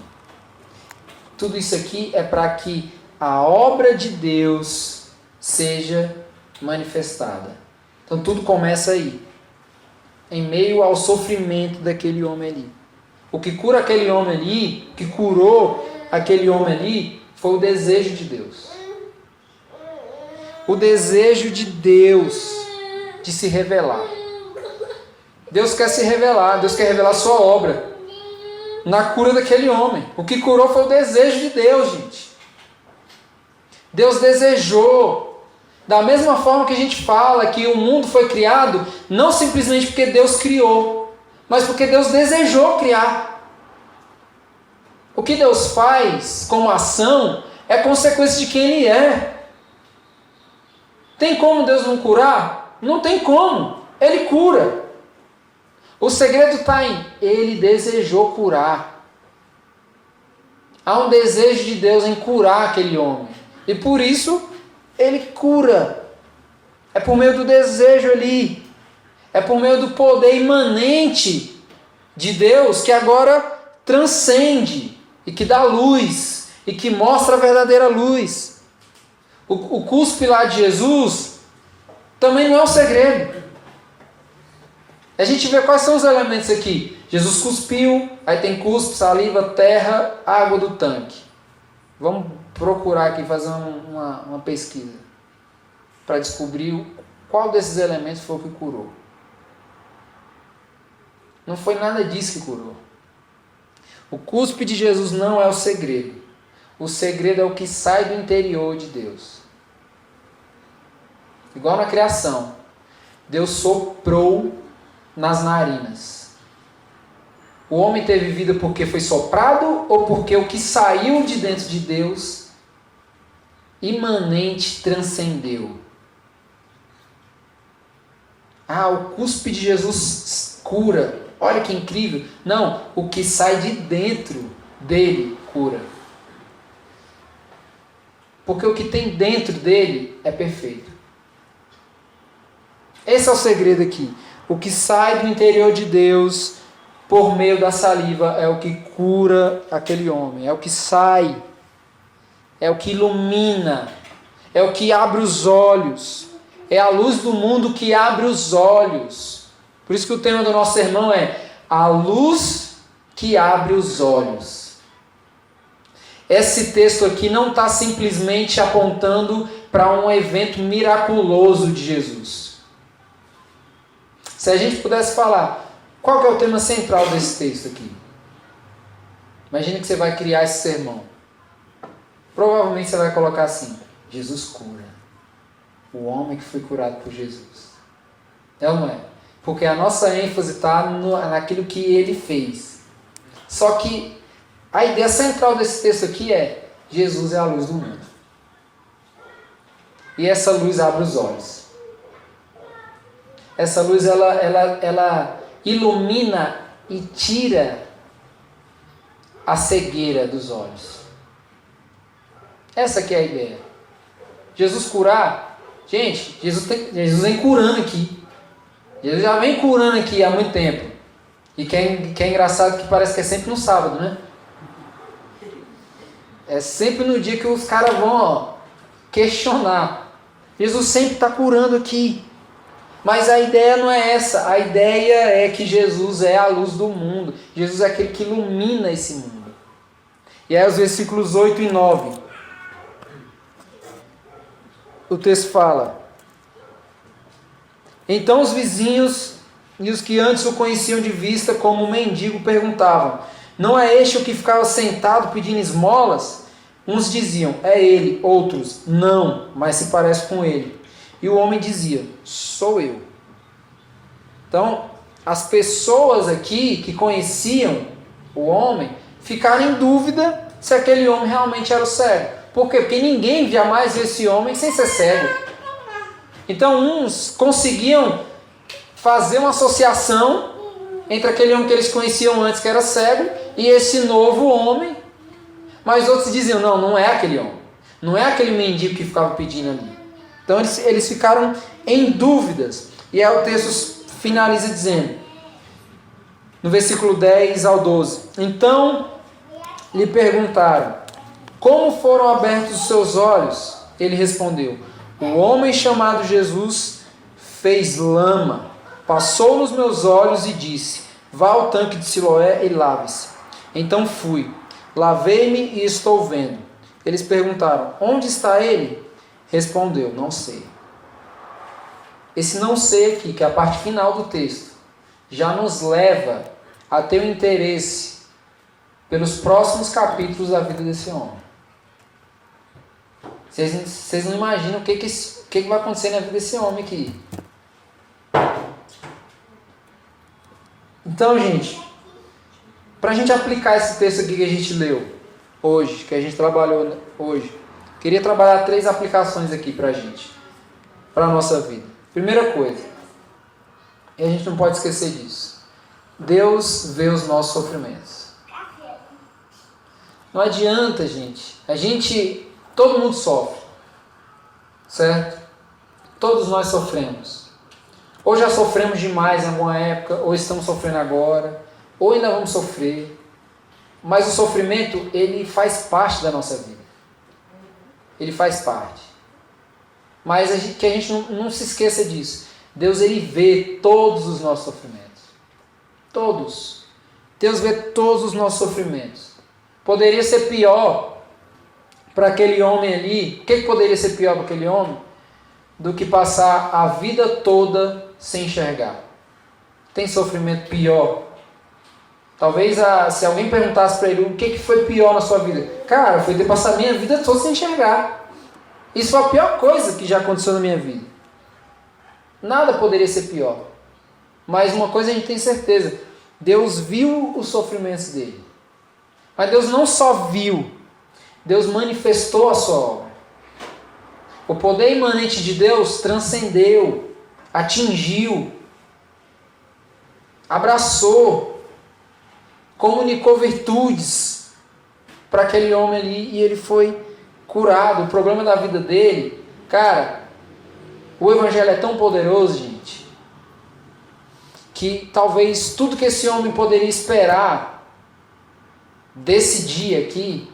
Speaker 1: Tudo isso aqui é para que a obra de Deus seja manifestada. Então tudo começa aí, em meio ao sofrimento daquele homem ali. O que cura aquele homem ali, o que curou aquele homem ali, foi o desejo de Deus. O desejo de Deus de se revelar. Deus quer se revelar, Deus quer revelar a sua obra na cura daquele homem. O que curou foi o desejo de Deus, gente. Deus desejou. Da mesma forma que a gente fala que o mundo foi criado, não simplesmente porque Deus criou, mas porque Deus desejou criar. O que Deus faz como ação é consequência de quem Ele é. Tem como Deus não curar? Não tem como. Ele cura. O segredo está em Ele desejou curar. Há um desejo de Deus em curar aquele homem. E por isso, Ele cura. É por meio do desejo ali. É por meio do poder imanente de Deus que agora transcende e que dá luz e que mostra a verdadeira luz. O cuspe lá de Jesus também não é um segredo. A gente vê quais são os elementos aqui. Jesus cuspiu, aí tem cuspe, saliva, terra, água do tanque. Vamos procurar aqui, fazer uma pesquisa para descobrir qual desses elementos foi o que curou. Não foi nada disso que curou. O cuspe de Jesus não é o segredo. O segredo é o que sai do interior de Deus. Igual na criação. Deus soprou nas narinas. O homem teve vida porque foi soprado ou porque o que saiu de dentro de Deus imanente transcendeu? O cuspe de Jesus cura. Olha que incrível. Não, o que sai de dentro dele cura. Porque o que tem dentro dele é perfeito. Esse é o segredo aqui. O que sai do interior de Deus por meio da saliva é o que cura aquele homem. É o que sai. É o que ilumina. É o que abre os olhos. É a luz do mundo que abre os olhos. Por isso que o tema do nosso sermão é a luz que abre os olhos. Esse texto aqui não está simplesmente apontando para um evento miraculoso de Jesus. Se a gente pudesse falar, qual que é o tema central desse texto aqui? Imagina que você vai criar esse sermão. Provavelmente você vai colocar assim, Jesus cura. O homem que foi curado por Jesus. É ou não é? Porque a nossa ênfase está naquilo que ele fez. Só que a ideia central desse texto aqui é Jesus é a luz do mundo. E essa luz abre os olhos. Essa luz ela ilumina e tira a cegueira dos olhos. Essa que é a ideia. Jesus curar. Gente, Jesus vem curando aqui. Jesus já vem curando aqui há muito tempo. E que é engraçado que parece que é sempre no sábado, né? É sempre no dia que os caras vão questionar. Jesus sempre está curando aqui. Mas a ideia não é essa. A ideia é que Jesus é a luz do mundo. Jesus é aquele que ilumina esse mundo. E aí os versículos 8 e 9. O texto fala: Então os vizinhos e os que antes o conheciam de vista como um mendigo perguntavam: Não é este o que ficava sentado pedindo esmolas? Uns diziam: É ele. Outros: Não, mas se parece com ele. E o homem dizia: Sou eu. Então, as pessoas aqui que conheciam o homem ficaram em dúvida se aquele homem realmente era o cego. Por quê? Porque ninguém jamais viu esse homem sem ser cego. Então, uns conseguiam fazer uma associação entre aquele homem que eles conheciam antes, que era cego, e esse novo homem. Mas outros diziam: Não, não é aquele homem. Não é aquele mendigo que ficava pedindo ali. Então, eles ficaram em dúvidas. E aí o texto finaliza dizendo, no versículo 10 ao 12: Então lhe perguntaram: Como foram abertos os seus olhos? Ele respondeu: O homem chamado Jesus fez lama, passou nos meus olhos e disse: Vá ao tanque de Siloé e lave-se. Então fui, lavei-me e estou vendo. Eles perguntaram: Onde está ele? Respondeu: Não sei. Esse não sei aqui, que é a parte final do texto, já nos leva a ter um interesse pelos próximos capítulos da vida desse homem. Vocês não imaginam o que vai acontecer na vida desse homem aqui. Então, gente, para a gente aplicar esse texto aqui que a gente leu hoje, que a gente trabalhou hoje, queria trabalhar 3 aplicações aqui para a gente, para a nossa vida. Primeira coisa, e a gente não pode esquecer disso: Deus vê os nossos sofrimentos. Não adianta, gente. Todo mundo sofre, certo? Todos nós sofremos. Ou já sofremos demais em alguma época, ou estamos sofrendo agora, ou ainda vamos sofrer. Mas o sofrimento, ele faz parte da nossa vida. Ele faz parte. Mas que a gente não se esqueça disso. Deus, ele vê todos os nossos sofrimentos. Todos. Deus vê todos os nossos sofrimentos. Poderia ser pior para aquele homem ali. O que poderia ser pior para aquele homem? Do que passar a vida toda sem enxergar. Tem sofrimento pior? Talvez se alguém perguntasse para ele o que foi pior na sua vida. Cara, foi ter passado a minha vida toda sem enxergar. Isso foi a pior coisa que já aconteceu na minha vida. Nada poderia ser pior. Mas uma coisa a gente tem certeza. Deus viu os sofrimentos dele. Mas Deus não só viu. Deus manifestou a sua obra. O poder imanente de Deus transcendeu, atingiu, abraçou, comunicou virtudes para aquele homem ali e ele foi curado. O problema da vida dele, cara, o evangelho é tão poderoso, gente, que talvez tudo que esse homem poderia esperar desse dia aqui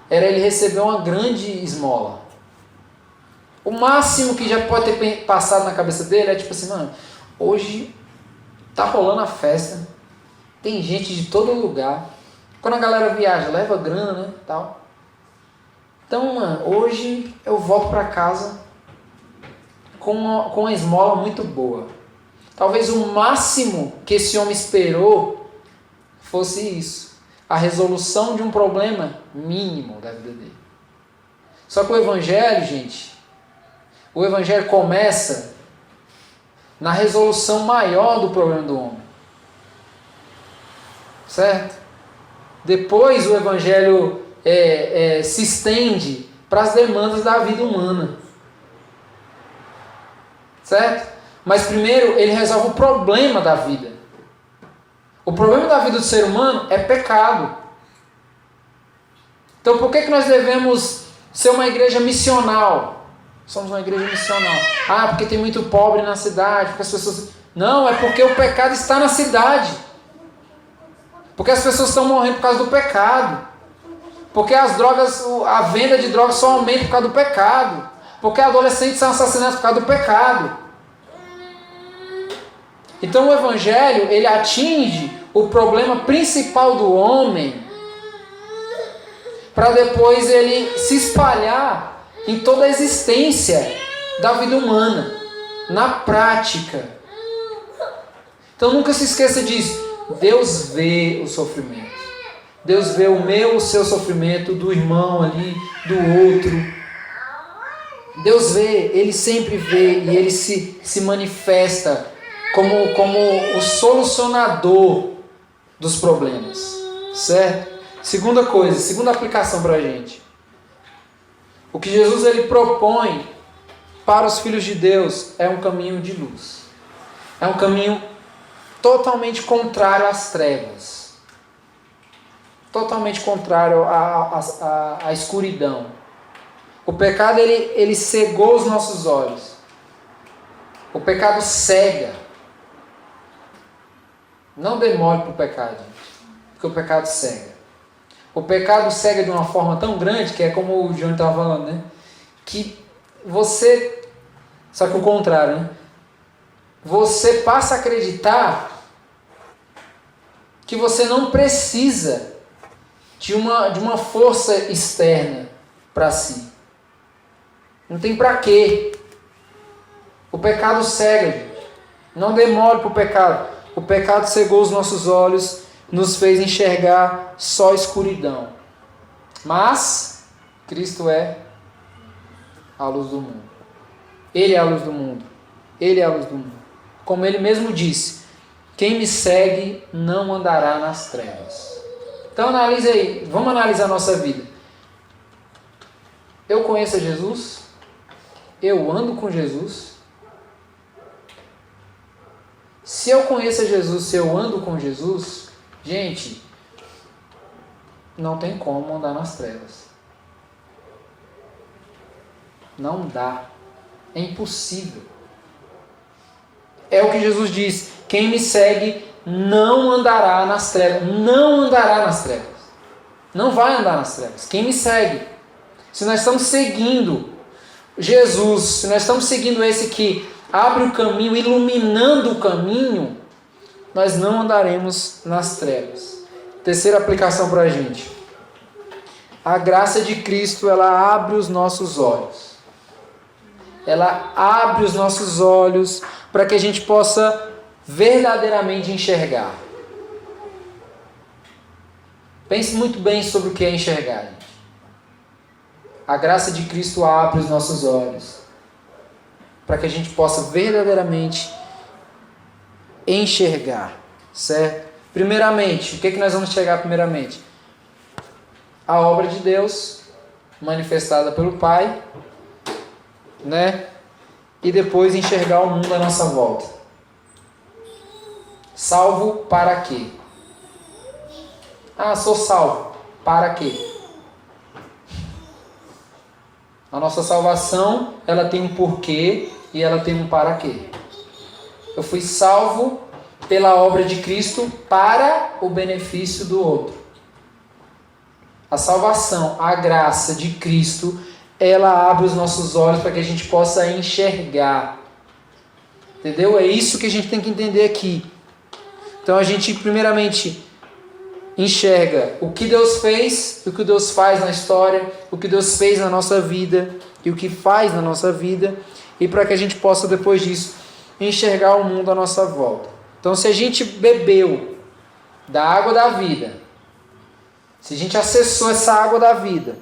Speaker 1: era ele receber uma grande esmola. O máximo que já pode ter passado na cabeça dele é tipo assim, mano, hoje tá rolando a festa, tem gente de todo lugar. Quando a galera viaja, leva grana, né, tal. Então, mano, hoje eu volto para casa com uma esmola muito boa. Talvez o máximo que esse homem esperou fosse isso. A resolução de um problema mínimo da vida dele. Só que o evangelho, gente, o evangelho começa na resolução maior do problema do homem. Certo? Depois o evangelho se estende para as demandas da vida humana. Certo? Mas primeiro ele resolve o problema da vida. O problema da vida do ser humano é pecado. Então por que nós devemos ser uma igreja missional? Somos uma igreja missional. Ah, porque tem muito pobre na cidade, porque as pessoas... Não, é porque o pecado está na cidade. Porque as pessoas estão morrendo por causa do pecado. Porque as drogas, a venda de drogas só aumenta por causa do pecado. Porque adolescentes são assassinados por causa do pecado. Então o evangelho, ele atinge o problema principal do homem para depois ele se espalhar em toda a existência da vida humana, na prática. Então nunca se esqueça disso. Deus vê o sofrimento. Deus vê o seu sofrimento, do irmão ali, do outro. Deus vê, Ele sempre vê e Ele se manifesta como o solucionador dos problemas. Certo? Segunda coisa, segunda aplicação para a gente. O que Jesus ele propõe para os filhos de Deus é um caminho de luz. É um caminho totalmente contrário às trevas. Totalmente contrário à escuridão. O pecado ele cegou os nossos olhos. O pecado cega. Não demore para o pecado, gente, porque o pecado cega. O pecado cega de uma forma tão grande, que é como o Johnny estava falando, né? Que você, só que o contrário, né? Você passa a acreditar que você não precisa de uma força externa para si. Não tem para quê. O pecado cega, gente. Não demore para o pecado. O pecado cegou os nossos olhos, nos fez enxergar só escuridão. Mas Cristo é a luz do mundo. Ele é a luz do mundo. Ele é a luz do mundo. Como ele mesmo disse, quem me segue não andará nas trevas. Então analise aí, vamos analisar a nossa vida. Eu conheço a Jesus? Eu ando com Jesus? Se eu conheço a Jesus, se eu ando com Jesus, gente, não tem como andar nas trevas. Não dá. É impossível. É o que Jesus diz: quem me segue não andará nas trevas. Não andará nas trevas. Não vai andar nas trevas. Quem me segue. Se nós estamos seguindo Jesus, se nós estamos seguindo esse que abre o caminho, iluminando o caminho, nós não andaremos nas trevas. Terceira aplicação para a gente. A graça de Cristo, ela abre os nossos olhos. Ela abre os nossos olhos para que a gente possa verdadeiramente enxergar. Pense muito bem sobre o que é enxergar, gente. A graça de Cristo abre os nossos olhos para que a gente possa verdadeiramente enxergar, certo? Primeiramente, o que nós vamos enxergar primeiramente? A obra de Deus manifestada pelo Pai, né? E depois enxergar o mundo à nossa volta. Salvo para quê? Ah, sou salvo. Para quê? A nossa salvação, ela tem um porquê e ela tem um para quê. Eu fui salvo pela obra de Cristo para o benefício do outro. A salvação, a graça de Cristo, ela abre os nossos olhos para que a gente possa enxergar. Entendeu? É isso que a gente tem que entender aqui. Então a gente primeiramente enxerga o que Deus fez, o que Deus faz na história, o que Deus fez na nossa vida e o que faz na nossa vida, e para que a gente possa depois disso enxergar o mundo à nossa volta. Então se a gente bebeu da água da vida, se a gente acessou essa água da vida,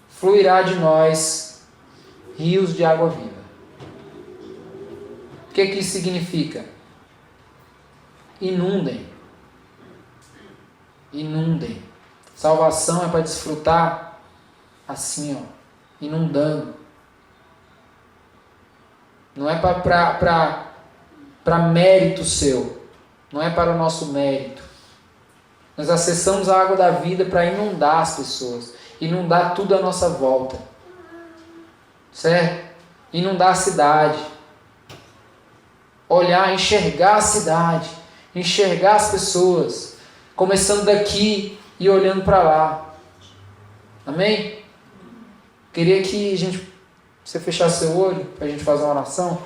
Speaker 1: fluirá de nós rios de água viva. O que isso significa? Inundem. Inundem. Salvação é para desfrutar assim, ó, inundando. Não é para mérito seu. Não é para o nosso mérito. Nós acessamos a água da vida para inundar as pessoas. Inundar tudo à nossa volta. Certo? Inundar a cidade. Olhar, enxergar a cidade. Enxergar as pessoas. Começando daqui e olhando para lá. Amém? Queria que você fechasse seu olho para a gente fazer uma oração.